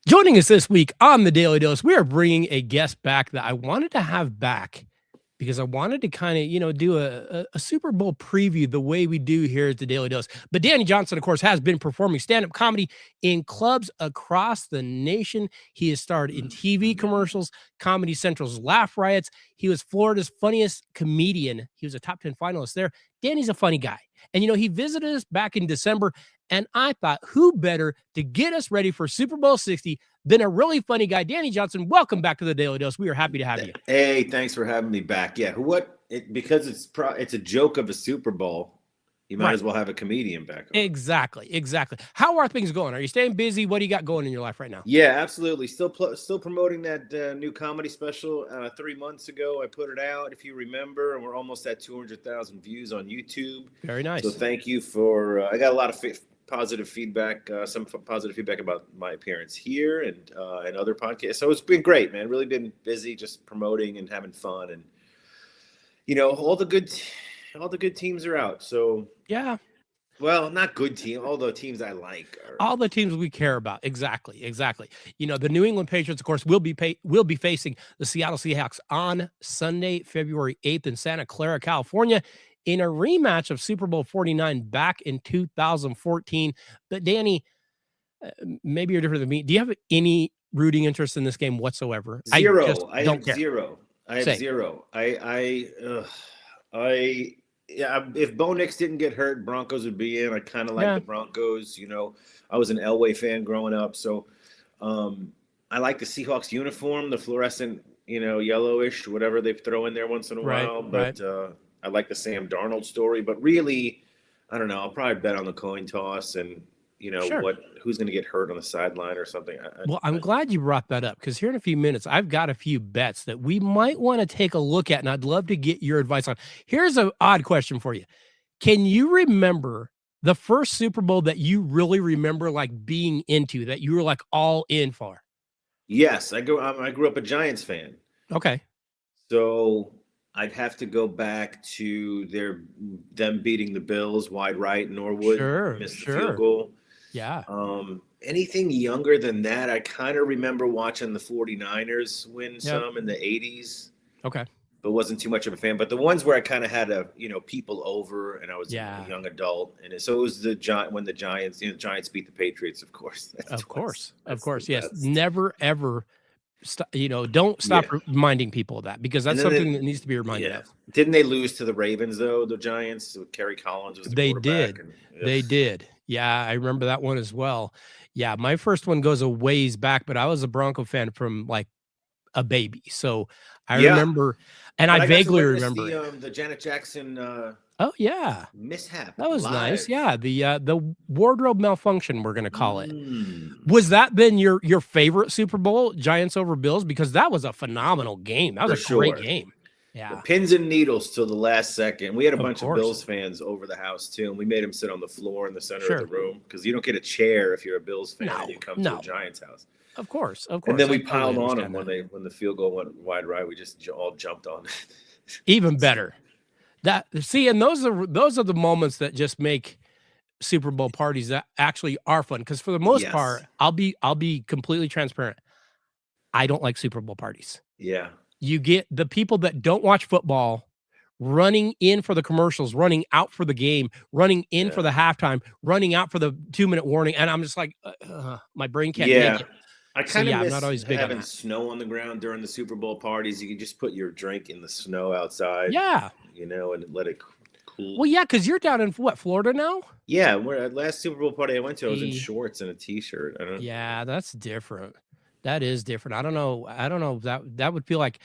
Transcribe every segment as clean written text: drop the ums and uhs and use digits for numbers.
Joining us this week on the Daily Dose, we are bringing a guest back that I wanted to have back because I wanted to kind of, do a Super Bowl preview the way we do here at the Daily Dose. But Danny Johnson, of course, has been performing stand-up comedy in clubs across the nation. He has starred in TV commercials, Comedy Central's Laugh Riots. He was Florida's funniest comedian. He was a top 10 finalist there. Danny's a funny guy. And, he visited us back in December, and I thought, who better to get us ready for Super Bowl 60 than a really funny guy? Danny Johnson, welcome back to the Daily Dose. We are happy to have you. Hey, thanks for having me back. Yeah, because it's a joke of a Super Bowl, you might as well have a comedian back on. Exactly. How are things going? Are you staying busy? What do you got going in your life right now? Yeah, absolutely. Still promoting that new comedy special. 3 months ago, I put it out, if you remember, and we're almost at 200,000 views on YouTube. Very nice. So thank you for. I got a lot of positive feedback, some positive feedback about my appearance here and other podcasts. So it's been great, man. Really been busy, just promoting and having fun, and all the good teams are out. So yeah, well, not good team. All the teams I like all the teams we care about. Exactly. The New England Patriots, of course, will be facing the Seattle Seahawks on Sunday, February 8th in Santa Clara, California, in a rematch of Super Bowl 49 back in 2014. But Danny, maybe you're different than me. Do you have any rooting interest in this game whatsoever? Zero. I have zero. If Bo Nix didn't get hurt, Broncos would be in. I kind of like the Broncos. I was an Elway fan growing up, so I like the Seahawks uniform, the fluorescent, yellowish, whatever they throw in there once in a while. But I like the Sam Darnold story. But really, I don't know. I'll probably bet on the coin toss and who's going to get hurt on the sideline or something. I'm glad you brought that up, because here in a few minutes, I've got a few bets that we might want to take a look at, and I'd love to get your advice on. Here's an odd question for you. Can you remember the first Super Bowl that you really remember being into, that you were all in for? Yes, I grew up a Giants fan. Okay. So I'd have to go back to them beating the Bills wide right, Norwood missed the field goal. Yeah. Anything younger than that, I kind of remember watching the 49ers win some in the 80s. Okay. But wasn't too much of a fan. But the ones where I kind of had people over and I was a young adult. And so it was when the Giants, Giants beat the Patriots, of course. Of course. Yes. Never, ever. Don't stop reminding people of that, because that's something that needs to be reminded of. Didn't they lose to the Ravens, though, the Giants? With Kerry Collins was the quarterback. They did. Yeah, I remember that one as well. Yeah, my first one goes a ways back, but I was a Bronco fan from a baby. So I remember, and I vaguely remember the Janet Jackson oh yeah, mishap. That was nice. Yeah, the wardrobe malfunction, we're gonna call it. Was that then your favorite Super Bowl, Giants over Bills? Because that was a phenomenal game. That was a great game. Yeah, the pins and needles till the last second. We had a bunch of Bills fans over the house too, and we made them sit on the floor in the center of the room, because you don't get a chair if you're a Bills fan and you come to a Giants house. Of course. And then we piled on them when the field goal went wide right. We just all jumped on. Even better. And those are the moments that just make Super Bowl parties that actually are fun. Because for the most part, I'll be completely transparent. I don't like Super Bowl parties. Yeah. You get the people that don't watch football running in for the commercials, running out for the game, running in for the halftime, running out for the 2-minute warning, and I'm just my brain can't make it. I kind of miss not always big having snow on the ground during the Super Bowl parties. You can just put your drink in the snow outside. Yeah. And let it cool. Well, yeah, because you're down in Florida now? Yeah, last Super Bowl party I went to, I was in shorts and a T-shirt. Yeah, that's different. That is different. I don't know. That would feel like,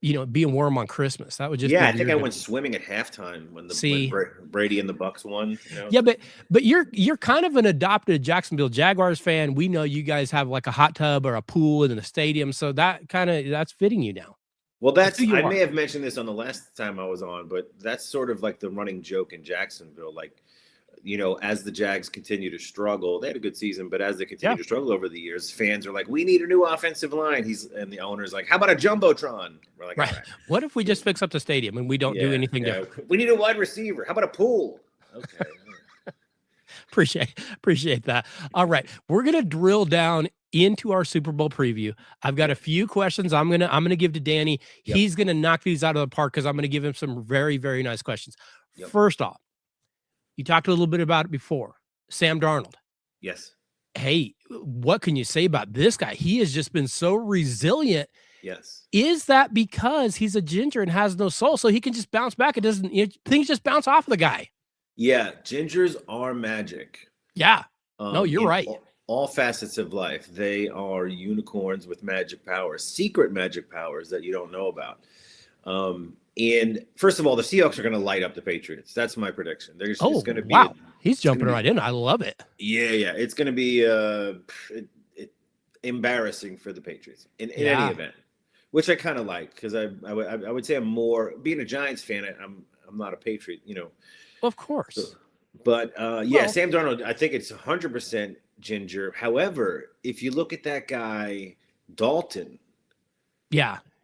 being warm on Christmas. That would just I think I went swimming at halftime when Brady and the Bucks won. Yeah, but you're kind of an adopted Jacksonville Jaguars fan. We know you guys have a hot tub or a pool in the stadium, so that's fitting you now. Well, I may have mentioned this on the last time I was on, but that's sort of the running joke in Jacksonville. As the Jags continue to struggle, they had a good season, but as they continue to struggle over the years, fans are like, we need a new offensive line. And the owner's like, how about a Jumbotron? We're like, right. What if we just fix up the stadium and we don't do anything different? We need a wide receiver. How about a pool? Okay. Appreciate that. All right. We're going to drill down into our Super Bowl preview. I've got a few questions I'm gonna give to Danny. Yep. He's gonna knock these out of the park because I'm gonna give him some very, very nice questions. Yep. First off, you talked a little bit about it before. Sam Darnold. Yes. Hey, what can you say about this guy? He has just been so resilient. Yes. Is that because he's a ginger and has no soul, so he can just bounce back? Things just bounce off of the guy. Yeah, gingers are magic. Yeah. No, you're right. All facets of life, they are unicorns with magic powers, secret magic powers that you don't know about. And first of all, the Seahawks are going to light up the Patriots. That's my prediction. There's going to be he's jumping right in. I love it. Yeah. It's going to be embarrassing for the Patriots in any event, which I kind of like because I would say I'm more being a Giants fan. I'm not a Patriot, Of course. So, but Sam Darnold, I think it's 100% ginger. However, if you look at that guy Dalton,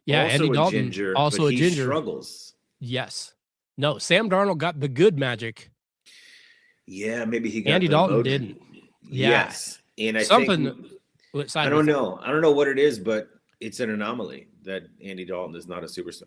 Andy Dalton, also a ginger, struggles. Yes. No, Sam Darnold got the good magic. Yeah, maybe he got Andy Dalton didn't. Yeah. Yes. And I don't know. I don't know what it is, but it's an anomaly that Andy Dalton is not a superstar.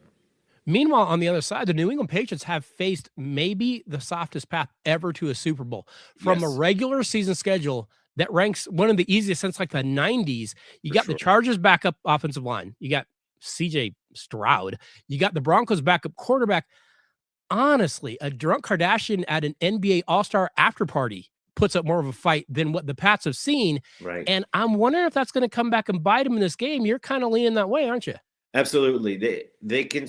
Meanwhile, on the other side, the New England Patriots have faced maybe the softest path ever to a Super Bowl from a regular season schedule that ranks one of the easiest since like the 90s. You got the Chargers backup offensive line. You got CJ Stroud. You got the Broncos backup quarterback. Honestly, a drunk Kardashian at an NBA All-Star after party puts up more of a fight than what the Pats have seen. Right. And I'm wondering if that's going to come back and bite them in this game. You're kind of leaning that way, aren't you? Absolutely. They can.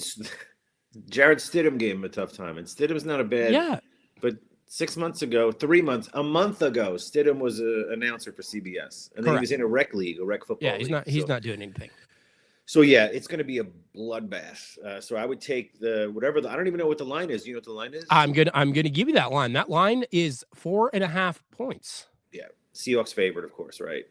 Jared Stidham gave him a tough time, and Stidham's not a bad. Yeah. But 6 months ago, 3 months, a month ago, Stidham was an announcer for CBS, and then he was in a rec league, a rec football. Yeah, he's not doing anything. So it's going to be a bloodbath. So I would take I don't even know what the line is. You know what the line is? I'm gonna give you that line. That line is 4.5 points. Yeah, Seahawks favorite, of course, right?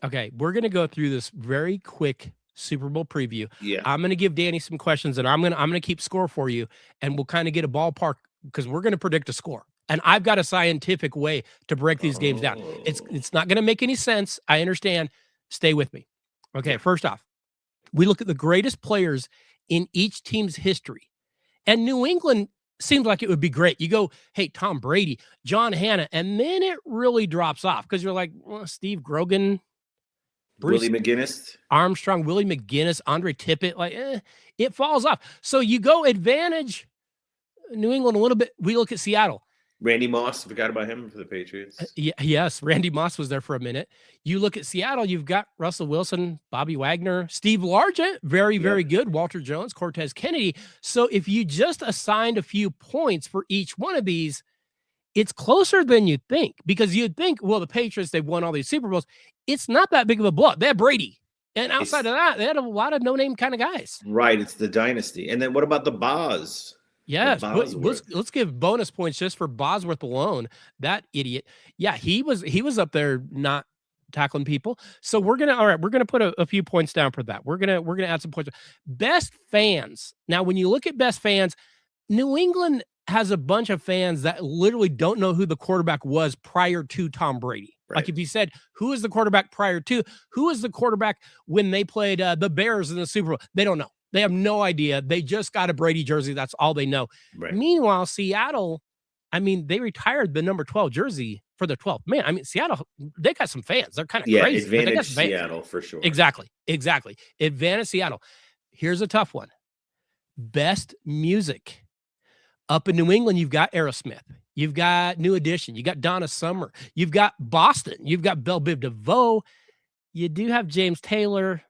Okay, we're gonna go through this very quick Super Bowl preview. Yeah, I'm gonna give Danny some questions, and I'm gonna keep score for you, and we'll kind of get a ballpark because we're gonna predict a score. And I've got a scientific way to break these games down. It's not gonna make any sense. I understand. Stay with me. Okay, first off, we look at the greatest players in each team's history. And New England seems like it would be great. You go, hey, Tom Brady, John Hanna, and then it really drops off because you're like, Steve Grogan, Willie McGinnis, Armstrong, Willie McGinnis, Andre Tippett, it falls off. So you go advantage New England a little bit. We look at Seattle. Randy Moss, forgot about him for the Patriots. Yes, Randy Moss was there for a minute. You look at Seattle, you've got Russell Wilson, Bobby Wagner, Steve Largent, very, very good, Walter Jones, Cortez Kennedy. So if you just assigned a few points for each one of these, it's closer than you think because you'd think, well, the Patriots, they've won all these Super Bowls. It's not that big of a blowout. They have Brady. And outside of that, they had a lot of no-name kind of guys. Right, it's the dynasty. And then what about the Boz? Yes, let's give bonus points just for Bosworth alone. That idiot. Yeah, he was up there not tackling people. So we're gonna put a few points down for that. We're gonna add some points. Best fans. Now, when you look at best fans, New England has a bunch of fans that literally don't know who the quarterback was prior to Tom Brady. Right. Like if you said, who is the quarterback prior to? Who is the quarterback when they played the Bears in the Super Bowl? They don't know. They have no idea. They just got a Brady jersey. That's all they know. Right. Meanwhile, Seattle, they retired the number 12 jersey for the 12th. Man, Seattle, they got some fans. They're kind of crazy. Advantage Seattle for sure. Exactly. Advantage Seattle. Here's a tough one. Best music. Up in New England, you've got Aerosmith. You've got New Edition. You got Donna Summer. You've got Boston. You've got Belle Biv DeVoe. You do have James Taylor.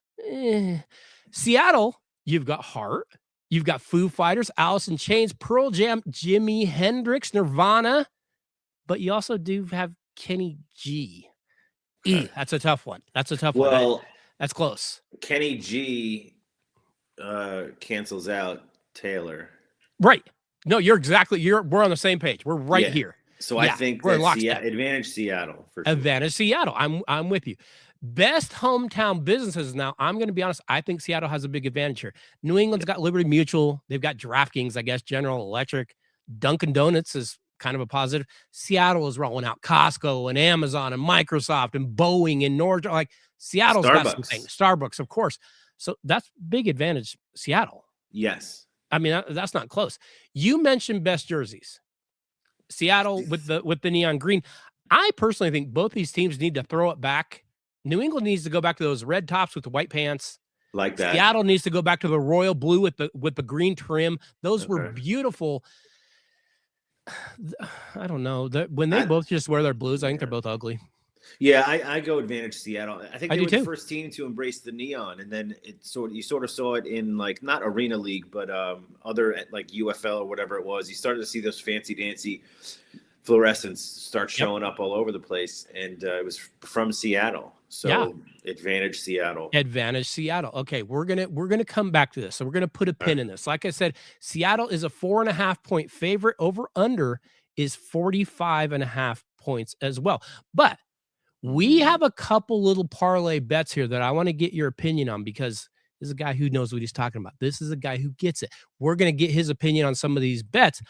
Seattle, you've got Heart. You've got Foo Fighters, Alice in Chains, Pearl Jam, Jimi Hendrix, Nirvana. But you also do have Kenny G. That's a tough one. Well, that's close. Kenny G cancels out Taylor. Right. No, we're on the same page. We're right here. So I think we're advantage Seattle for sure. Advantage Seattle. I'm with you. Best hometown businesses. Now, I'm going to be honest. I think Seattle has a big advantage here. New England's got Liberty Mutual. They've got DraftKings, I guess, General Electric. Dunkin' Donuts is kind of a positive. Seattle is rolling out Costco and Amazon and Microsoft and Boeing and Nord. Like Seattle's got some things. Starbucks. Starbucks, of course. So that's big advantage, Seattle. Yes. I mean, that's not close. You mentioned best jerseys. Seattle with the neon green. I personally think both these teams need to throw it back. New England needs to go back to those red tops with the white pants. Like that. Seattle needs to go back to the royal blue with the green trim. Those were beautiful. I don't know. When they both just wear their blues, I think they're both ugly. Yeah, I go advantage Seattle. I think they were the first team to embrace the neon, and then you sort of saw it in like not Arena League, but other like UFL or whatever it was. You started to see those fancy dancy fluorescents start showing up all over the place, and it was from Seattle. So advantage Seattle. Advantage Seattle. Okay, we're gonna come back to this. So we're gonna put a pin in this. Like I said, Seattle is a 4.5 point favorite. Over under is 45.5 points as well. But we have a couple little parlay bets here that I want to get your opinion on, because this is a guy who knows what he's talking about. This is a guy who gets it. We're going to get his opinion on some of these bets.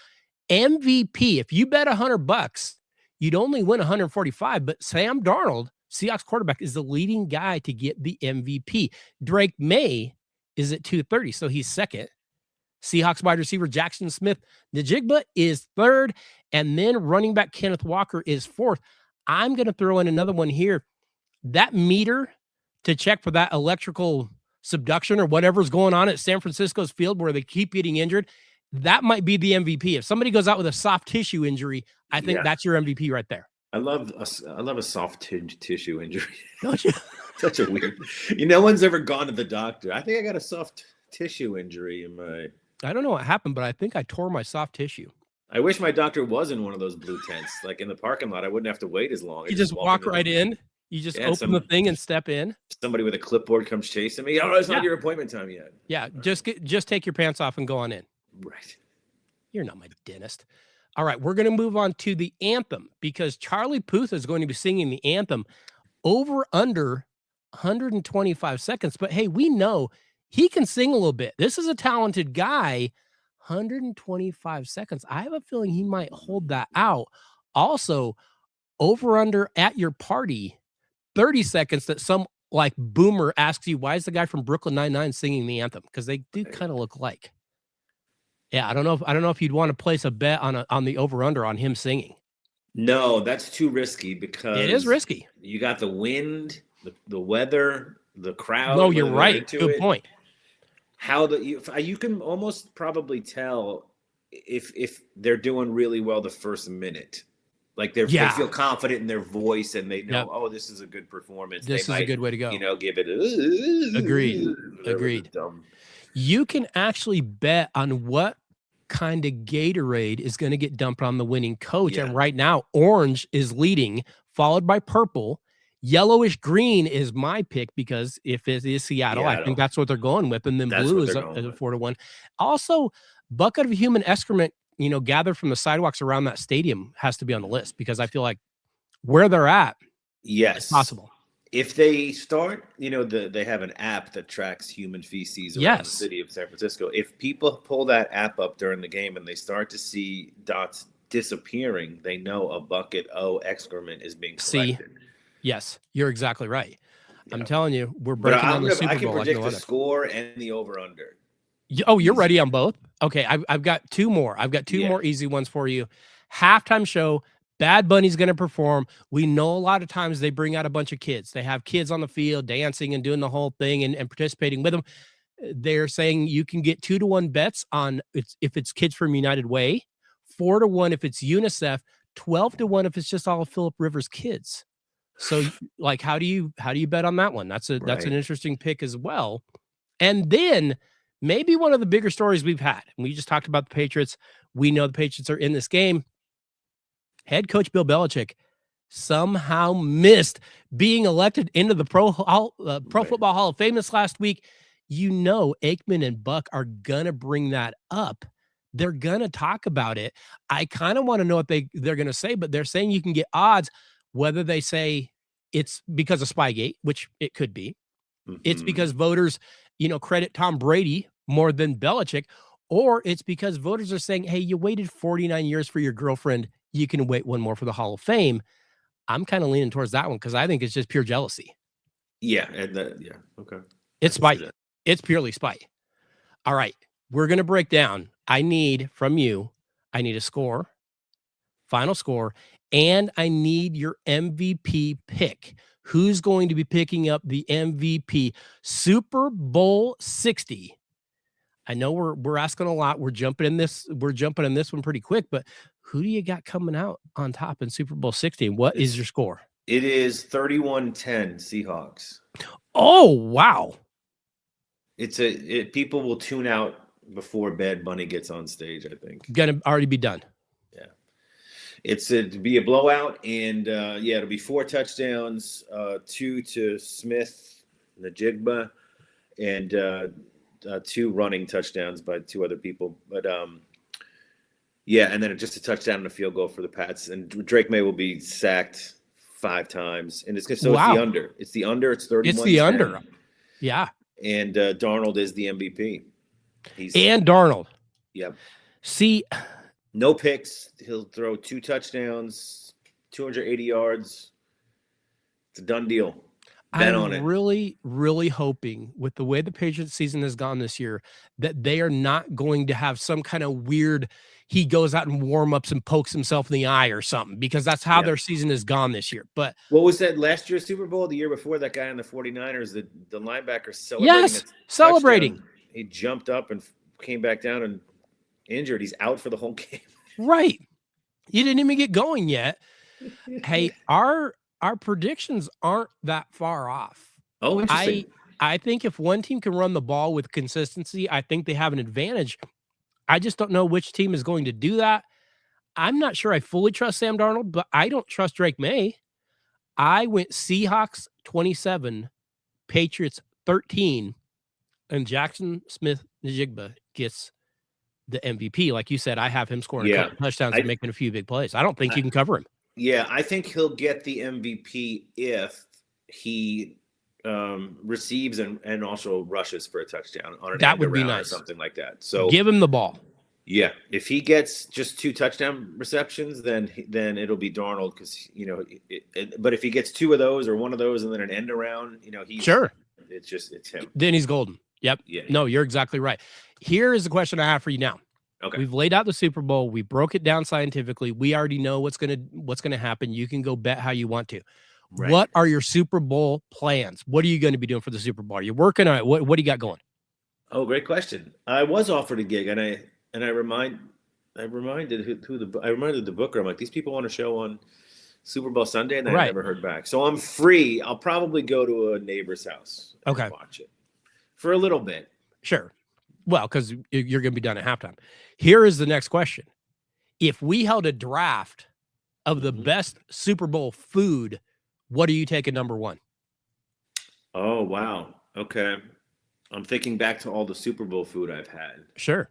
MVP, if you bet $100, you'd only win 145, but Sam Darnold, Seahawks quarterback, is the leading guy to get the MVP. Drake Maye is at 230, so he's second. Seahawks wide receiver Jackson Smith-Njigba is third, and then running back Kenneth Walker is fourth. I'm going to throw in another one here. That meter to check for that electrical subduction or whatever's going on at San Francisco's field where they keep getting injured, that might be the MVP. If somebody goes out with a soft tissue injury, I think that's your MVP right there. I love a soft tissue injury. Don't you? Such a weird. No one's ever gone to the doctor. I think I got a soft tissue injury in my. I don't know what happened, but I think I tore my soft tissue. I wish my doctor was in one of those blue tents, like in the parking lot. I wouldn't have to wait as long. You just walk right in. You just open the thing and step in. Somebody with a clipboard comes chasing me. Oh, it's not your appointment time yet. Yeah, just take your pants off and go on in. Right. You're not my dentist. All right, we're going to move on to the anthem, because Charlie Puth is going to be singing the anthem over under 125 seconds. But hey, we know he can sing a little bit. This is a talented guy. 125 seconds. I have a feeling he might hold that out. Also, over under at your party, 30 seconds, that some like boomer asks you, why is the guy from Brooklyn Nine-Nine singing the anthem? Because they do kind of look like. Yeah, I don't know if you'd want to place a bet on the over under on him singing. No, that's too risky, because it is risky. You got the wind, the weather, the crowd. No, you're right. Good point. How you can almost probably tell if they're doing really well the first minute, like they feel confident in their voice and they know, oh, this is a good performance. This is a good way to go. Give it. Agreed. You can actually bet on what kind of Gatorade is going to get dumped on the winning coach, and right now, orange is leading, followed by purple. Yellowish green is my pick, because if it is Seattle, I think that's what they're going with. And then blue is 4-1. Also, bucket of human excrement, gathered from the sidewalks around that stadium has to be on the list, because I feel like where they're at, it's possible. If they start, they have an app that tracks human feces around the city of San Francisco. If people pull that app up during the game and they start to see dots disappearing, they know a bucket of excrement is being collected. Yes, you're exactly right. Yeah. I'm telling you, we're breaking down the Super Bowl. I can predict the score and the over-under. Oh, you're ready on both? Okay, I've got two more. I've got two more easy ones for you. Halftime show, Bad Bunny's going to perform. We know a lot of times they bring out a bunch of kids. They have kids on the field dancing and doing the whole thing and participating with them. They're saying you can get 2-1 bets on if it's kids from United Way, 4-1 if it's UNICEF, 12-1 if it's just all of Phillip Rivers kids. So, like, how do you bet on that one? That's an interesting pick as well. And then maybe one of the bigger stories we've had, and we just talked about the Patriots. We know the Patriots are in this game. Head coach Bill Belichick somehow missed being elected into the Pro Football Hall of Fame this last week. Aikman and Buck are gonna bring that up. They're gonna talk about it. I kind of want to know what they're gonna say, but they're saying you can get odds. Whether they say it's because of Spygate, which it could be, it's because voters, credit Tom Brady more than Belichick, or it's because voters are saying, hey, you waited 49 years for your girlfriend. You can wait one more for the Hall of Fame. I'm kind of leaning towards that one, because I think it's just pure jealousy. Yeah, and okay. It's spite. It's purely spite. All right, we're gonna break down. I need from you. I need a score, final score, and I need your MVP pick. Who's going to be picking up the MVP? Super Bowl 60. I know we're asking a lot. We're jumping in this one pretty quick, but who do you got coming out on top in Super Bowl 60? What is your score? It is 31-10 Seahawks. Oh, wow. People will tune out before Bad Bunny gets on stage, I think. Gonna already be done. Yeah. It's to be a blowout, and it'll be 4 touchdowns, 2 to Smith, Najigba, and 2 running touchdowns by 2 other people. But and then just a touchdown and a field goal for the Pats. And Drake Maye will be sacked 5 times, and it's the under. It's the under. It's 31. It's the under. Yeah. And Darnold is the MVP. And Darnold. Yep. See, no picks. He'll throw 2 touchdowns, 280 yards. It's a done deal. I'm really, really hoping with the way the Patriots season has gone this year that they are not going to have some kind of weird, he goes out and warm-ups and pokes himself in the eye or something, because that's how their season has gone this year. But what was that last year's Super Bowl? The year before, that guy on the 49ers, the linebacker celebrating. He jumped up and came back down and injured. He's out for the whole game. Right. You didn't even get going yet. Hey, our predictions aren't that far off. Oh, interesting. I think if one team can run the ball with consistency, I think they have an advantage. I just don't know which team is going to do that. I'm not sure I fully trust Sam Darnold, but I don't trust Drake Maye. I went Seahawks 27, Patriots 13, and Jackson Smith-Njigba gets the MVP. Like you said, I have him scoring a couple touchdowns and making a few big plays. I don't think you can cover him. Yeah, I think he'll get the MVP if he receives and also rushes for a touchdown on an that would be nice, or something like that. So give him the ball. Yeah, if he gets just 2 touchdown receptions, then it'll be Darnold, because but if he gets 2 of those or 1 of those and then an end around, he's sure. It's him. Then he's golden. Yep. Yeah. No, you're exactly right. Here is the question I have for you now. Okay. We've laid out the Super Bowl. We broke it down scientifically. We already know what's gonna happen. You can go bet how you want to. Right. What are your Super Bowl plans? What are you going to be doing for the Super Bowl? You're working on it. What do you got going? Oh, great question. I was offered a gig, and I reminded the booker. I'm like, these people want a show on Super Bowl Sunday, and I never heard back. So I'm free. I'll probably go to a neighbor's house and watch it for a little bit. Sure. Well, because you're going to be done at halftime. Here is the next question. If we held a draft of the best Super Bowl food, what do you take at number 1? Oh, wow. Okay. I'm thinking back to all the Super Bowl food I've had. Sure.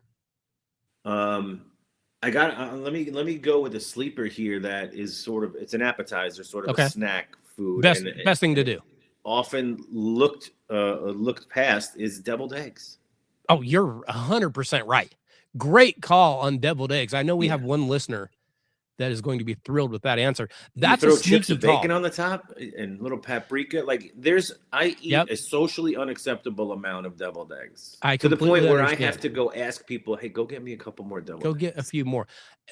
I got let me go with a sleeper here that is it's an appetizer, sort of a snack food. Best thing to do. Often looked past is deviled eggs. Oh, you're 100% right. Great call on deviled eggs. I know we have one listener that is going to be thrilled with that answer. That's you throw a sneaky chips of bacon on the top and little paprika. Like I eat a socially unacceptable amount of deviled eggs. To the point where I have to go ask people, hey, go get me a couple more deviled eggs. Go get a few more.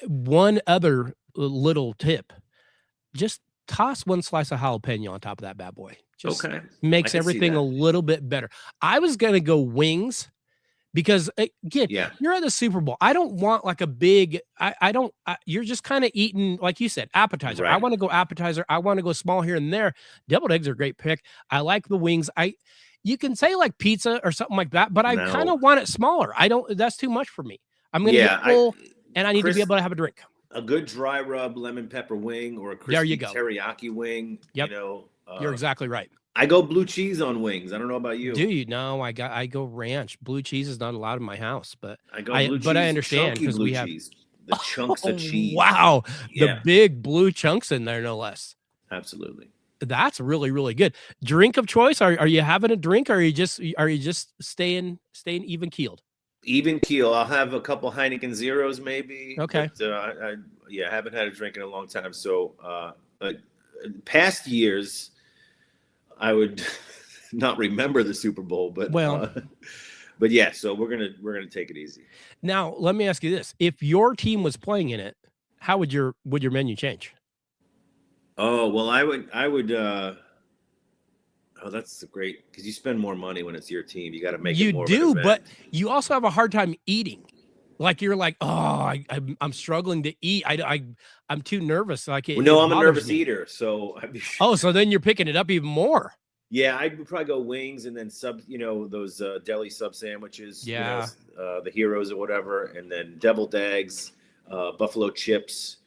One other little tip, just toss 1 slice of jalapeno on top of that bad boy. Just makes everything a little bit better. I was going to go wings. Because again, you're at the Super Bowl. I don't want like a big, you're just kind of eating, like you said, appetizer. Right. I want to go appetizer. I want to go small here and there. Deviled eggs are a great pick. I like the wings. You can say like pizza or something like that, but I kind of want it smaller. That's too much for me. I'm going to get full and I need to be able to have a drink. A good dry rub lemon pepper wing or a crispy teriyaki wing. Yep. You're exactly right. I go blue cheese on wings. I don't know about you. Do you? No, I go ranch. Blue cheese is not allowed in my house, but I go blue cheese. But I understand because we have the chunks of cheese. Wow, the big blue chunks in there, no less. Absolutely. That's really, really good. Drink of choice? Are you having a drink, or are you just staying even keeled? Even keel. I'll have a couple Heineken Zeros maybe. Okay. But, I haven't had a drink in a long time. So, past years, I would not remember the Super Bowl, but but yeah. So we're gonna take it easy. Now, let me ask you this: if your team was playing in it, how would your menu change? Oh well, I would. Oh, that's great because you spend more money when it's your team. You got to make it more. You do, but you also have a hard time eating. Like you're like, oh, I'm struggling to eat. I'm too nervous. Like, well, no, I'm a nervous eater, so so then you're picking it up even more. Yeah, I would probably go wings and then those deli sub sandwiches. Yeah, the heroes or whatever, and then deviled eggs, buffalo chips,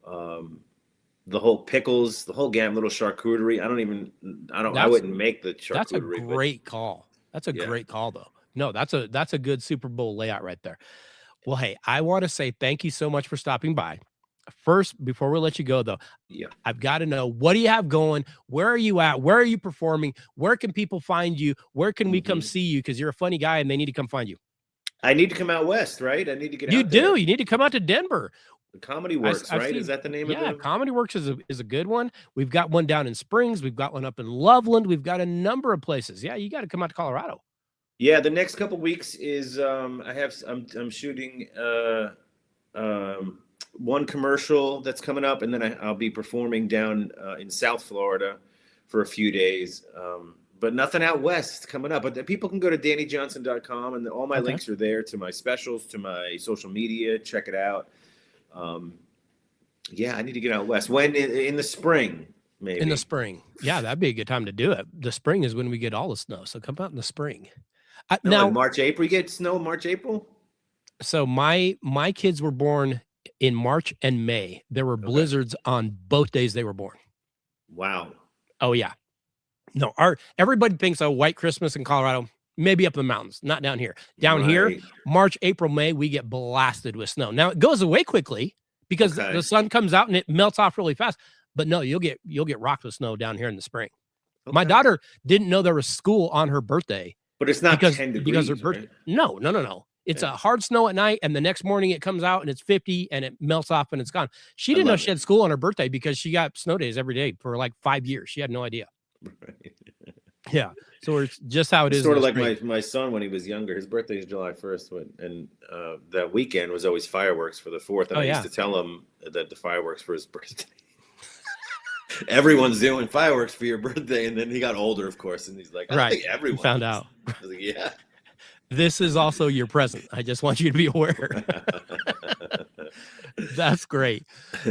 the whole pickles, the whole gamut, little charcuterie. I wouldn't make the charcuterie. That's a great call. That's a great call, though. No, that's a good Super Bowl layout right there. Well, hey, I want to say thank you so much for stopping by. First, before we let you go, though, I've got to know, what do you have going? Where are you at? Where are you performing? Where can people find you? Where can we come see you? Because you're a funny guy and they need to come find you. I need to come out west, right? I need to get out there. You need to come out to Denver. The Comedy Works, right? Is that the name of it? Yeah, Comedy Works is a good one. We've got one down in Springs. We've got one up in Loveland. We've got a number of places. Yeah, you got to come out to Colorado. Yeah, the next couple weeks is I'm shooting one commercial that's coming up, and then I'll be performing down in South Florida for a few days. But nothing out west coming up. But people can go to DannyJohnson.com, and all my links are there to my specials, to my social media. Check it out. Yeah, I need to get out west. When in the spring, maybe. In the spring, yeah, that'd be a good time to do it. The spring is when we get all the snow, so come out in the spring. Now, in March, April, you get snow. March, April. So my kids were born in March and May. There were blizzards on both days they were born. Wow. Oh yeah. No, everybody thinks a white Christmas in Colorado, maybe up in the mountains, not down here. Down here, March, April, May, we get blasted with snow. Now it goes away quickly because the sun comes out and it melts off really fast. But no, you'll get rocked with snow down here in the spring. My daughter didn't know there was school on her birthday. But it's not 10 degrees, because her birthday. Right? No. It's a hard snow at night, and the next morning it comes out and it's 50 and it melts off and it's gone. She didn't know she had school on her birthday because she got snow days every day for like 5 years. She had no idea. Right. Yeah. So it's just how it is. Sort of like my son when he was younger. His birthday is July 1st, and that weekend was always fireworks for the 4th. And I used to tell him that the fireworks for his birthday. Everyone's doing fireworks for your birthday, and then he got older, of course, and he's like, I think everyone found out. I was like, yeah. This is also your present. I just want you to be aware. That's great.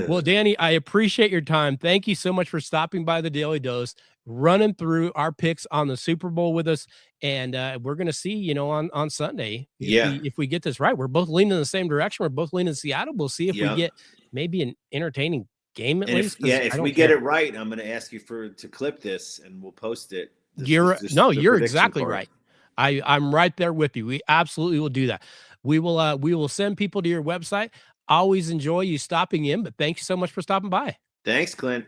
Well, Danny, I appreciate your time. Thank you so much for stopping by the Daily Dose, running through our picks on the Super Bowl with us. And we're going to see, on Sunday, if we get this right. We're both leaning in the same direction. We're both leaning in Seattle. We'll see if we get maybe an entertaining game at least. If we get it right, I'm going to ask you to clip this and we'll post it. You're exactly right. I'm right there with you. We absolutely will do that. We will send people to your website. Always enjoy you stopping in, but thank you so much for stopping by. Thanks, Clint.